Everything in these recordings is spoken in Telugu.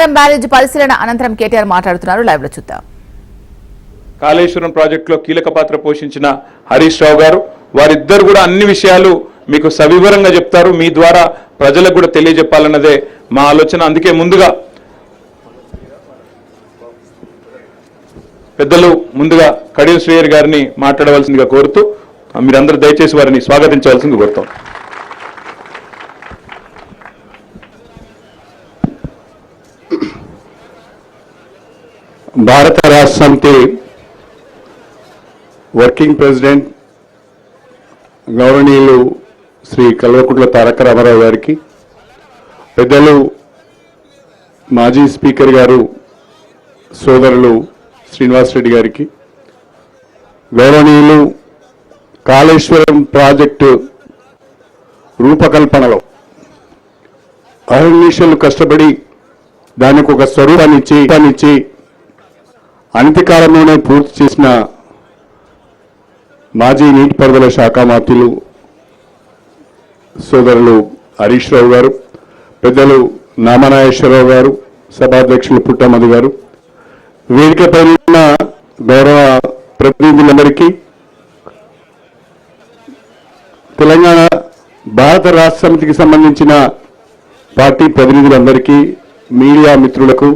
పోలవరం బ్యారేజ్ పరిశీలన అనంతరం కేటీఆర్ మాట్లాడుతున్నారు. లైవ్ లో చూద్దాం. కాళేశ్వరం ప్రాజెక్టులో కీలక పాత్ర పోషించిన హరీష్ రావు గారు వారిద్దరు కూడా అన్ని విషయాలు మీకు సవివరంగా చెప్తారు. మీ ద్వారా ప్రజలకు కూడా తెలియజెప్పాలన్నదే మా ఆలోచన. అందుకే ముందుగా పెద్దలు ముందుగా కడియం శ్రీయర్ గారిని మాట్లాడవలసిందిగా కోరుతూ మీరందరూ దయచేసి వారిని స్వాగతించవలసిందిగా కోరుతాం. భారత రాష్ట్ర సమితి వర్కింగ్ ప్రెసిడెంట్ గౌరవనీయులు శ్రీ కల్వకుంట్ల తారక రామారావు గారికి, పెద్దలు మాజీ స్పీకర్ గారు సోదరులు శ్రీనివాసరెడ్డి గారికి, గౌరవనీయులు కాళేశ్వరం ప్రాజెక్టు రూపకల్పనలో అహర్నిశలు కష్టపడి దానికి ఒక స్వరూపాన్నిచ్చి అనతి కాలంలోనే పూర్తి చేసిన మాజీ నీటిపారుదల శాఖ మంత్రులు సోదరులు హరీష్ రావు గారు, పెద్దలు నామనాగేశ్వరరావు గారు, సభాధ్యక్షులు పుట్టమధు గారు, వేదికపై ఉన్న గౌరవ ప్రతినిధులందరికీ, తెలంగాణ భారత రాష్ట్ర సమితికి సంబంధించిన పార్టీ ప్రతినిధులందరికీ, మీడియా మిత్రులకు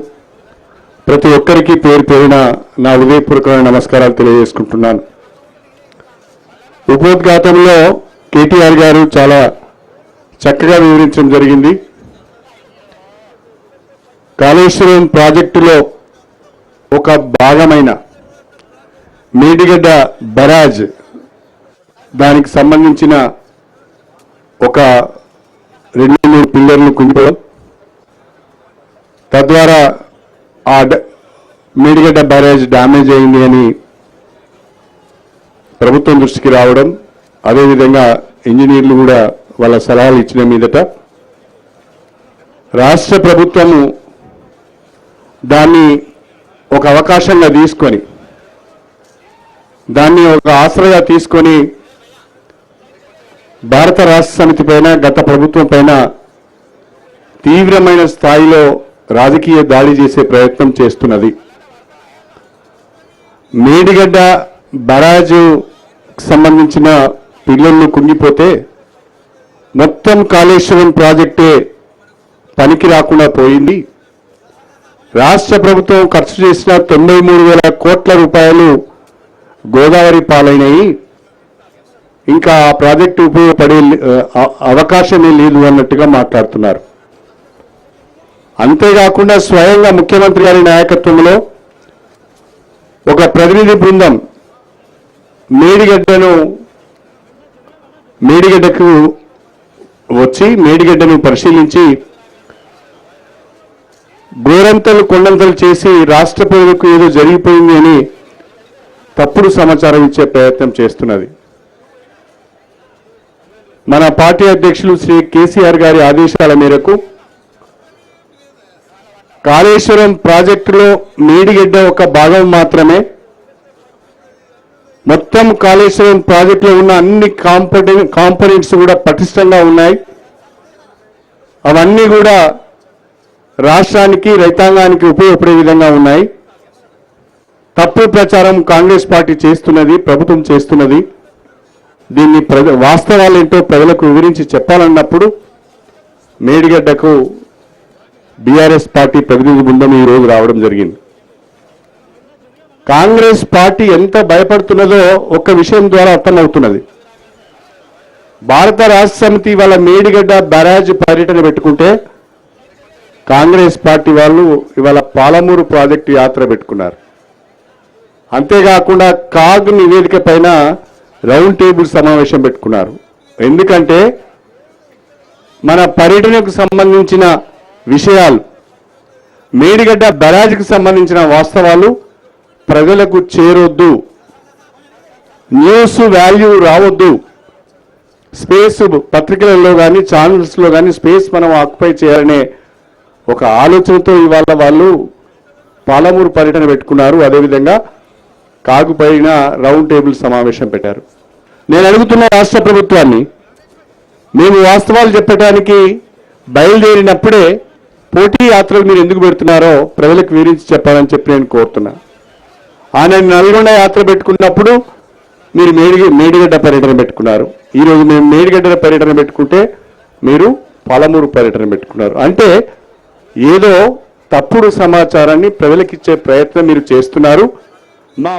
ప్రతి ఒక్కరికి పేరు పేరున నా హృదయపూర్వకమైన నమస్కారాలు తెలియజేసుకుంటున్నాను. ఉపోద్ఘాతంలో కేటీఆర్ గారు చాలా చక్కగా వివరించడం జరిగింది. కాళేశ్వరం ప్రాజెక్టులో ఒక భాగమైన మేడిగడ్డ బరాజ్ దానికి సంబంధించిన ఒక 2-3 పిల్లర్లు కుంగిపోవడం, తద్వారా ఆ మేడిగడ్డ బ్యారేజ్ డ్యామేజ్ అయింది అని ప్రభుత్వం దృష్టికి రావడం, అదేవిధంగా ఇంజనీర్లు కూడా వాళ్ళ సలహాలు ఇచ్చిన మీదట రాష్ట్ర ప్రభుత్వము దాన్ని ఒక అవకాశంగా తీసుకొని, దాన్ని ఒక ఆసరగా తీసుకొని భారత రాష్ట్ర సమితి పైన, గత ప్రభుత్వం పైన తీవ్రమైన స్థాయిలో రాజకీయ దాడి చేసే ప్రయత్నం చేస్తున్నది. మేడిగడ్డ బరాజు సంబంధించిన పిల్లర్లు కుంగిపోతే మొత్తం కాళేశ్వరం ప్రాజెక్టే పనికి రాకుండా పోయింది. రాష్ట్ర ప్రభుత్వం ఖర్చు చేసిన 93,000 కోట్ల రూపాయలు గోదావరి పాలైనవి. ఇంకా ఆ ప్రాజెక్టు ఉపయోగపడే అవకాశమే లేదు అన్నట్టుగా మాట్లాడుతున్నారు. అంతేకాకుండా స్వయంగా ముఖ్యమంత్రి గారి నాయకత్వంలో ఒక ప్రతినిధి బృందం మేడిగడ్డకు వచ్చి మేడిగడ్డను పరిశీలించి గోరంతలు కొండంతలు చేసి రాష్ట్ర ప్రజలకు ఏదో జరిగిపోయింది అని తప్పుడు సమాచారం ఇచ్చే ప్రయత్నం చేస్తున్నది. మన పార్టీ అధ్యక్షులు శ్రీ కేసీఆర్ గారి ఆదేశాల మేరకు కాళేశ్వరం ప్రాజెక్టులో మేడిగడ్డ ఒక భాగం మాత్రమే, మొత్తం కాళేశ్వరం ప్రాజెక్టులో ఉన్న అన్ని కాంపోనెంట్స్ కూడా పటిష్టంగా ఉన్నాయి. అవన్నీ కూడా రాష్ట్రానికి, రైతాంగానికి ఉపయోగపడే విధంగా ఉన్నాయి. తప్పుడు ప్రచారం కాంగ్రెస్ పార్టీ చేస్తున్నది, ప్రభుత్వం చేస్తున్నది. దీన్ని వాస్తవాలేంటో ప్రజలకు వివరించి చెప్పాలన్నప్పుడు మేడిగడ్డకు బీఆర్ఎస్ పార్టీ ప్రతినిధి బృందం ఈ రోజు రావడం జరిగింది. కాంగ్రెస్ పార్టీ ఎంత భయపడుతున్నదో ఒక్క విషయం ద్వారా అర్థమవుతున్నది. భారత రాష్ట్ర సమితి వాళ్ళ మేడిగడ్డ బ్యారేజ్ పర్యటన పెట్టుకుంటే కాంగ్రెస్ పార్టీ వాళ్ళు ఇవాళ పాలమూరు ప్రాజెక్టు యాత్ర పెట్టుకున్నారు. అంతేకాకుండా కాగ్ నివేదిక పైన రౌండ్ టేబుల్ సమావేశం పెట్టుకున్నారు. ఎందుకంటే మన పర్యటనకు సంబంధించిన విషయాలు, మేడిగడ్డ బ్యారేజ్కి సంబంధించిన వాస్తవాలు ప్రజలకు చేరొద్దు, న్యూస్ వాల్యూ రావద్దు, స్పేస్ పత్రికలలో కానీ ఛానల్స్లో కానీ స్పేస్ మనం ఆక్యుపై చేయాలనే ఒక ఆలోచనతో ఇవాళ వాళ్ళు పాలమూరు పర్యటన పెట్టుకున్నారు. అదేవిధంగా కాగు పైన రౌండ్ టేబుల్ సమావేశం పెట్టారు. నేను అడుగుతున్న రాష్ట్ర ప్రభుత్వాన్ని, మేము వాస్తవాలు చెప్పడానికి బయలుదేరినప్పుడే పోటీ యాత్రలు మీరు ఎందుకు పెడుతున్నారో ప్రజలకు వివరించి చెప్పాలని చెప్పి నేను కోరుతున్నా. ఆయన నల్గొండ యాత్ర పెట్టుకున్నప్పుడు మీరు మేడిగడ్డ పర్యటన పెట్టుకున్నారు. ఈరోజు మేము మేడిగడ్డ పర్యటన పెట్టుకుంటే మీరు పాలమూరు పర్యటన పెట్టుకున్నారు. అంటే ఏదో తప్పుడు సమాచారాన్ని ప్రజలకు ఇచ్చే ప్రయత్నం మీరు చేస్తున్నారు. మా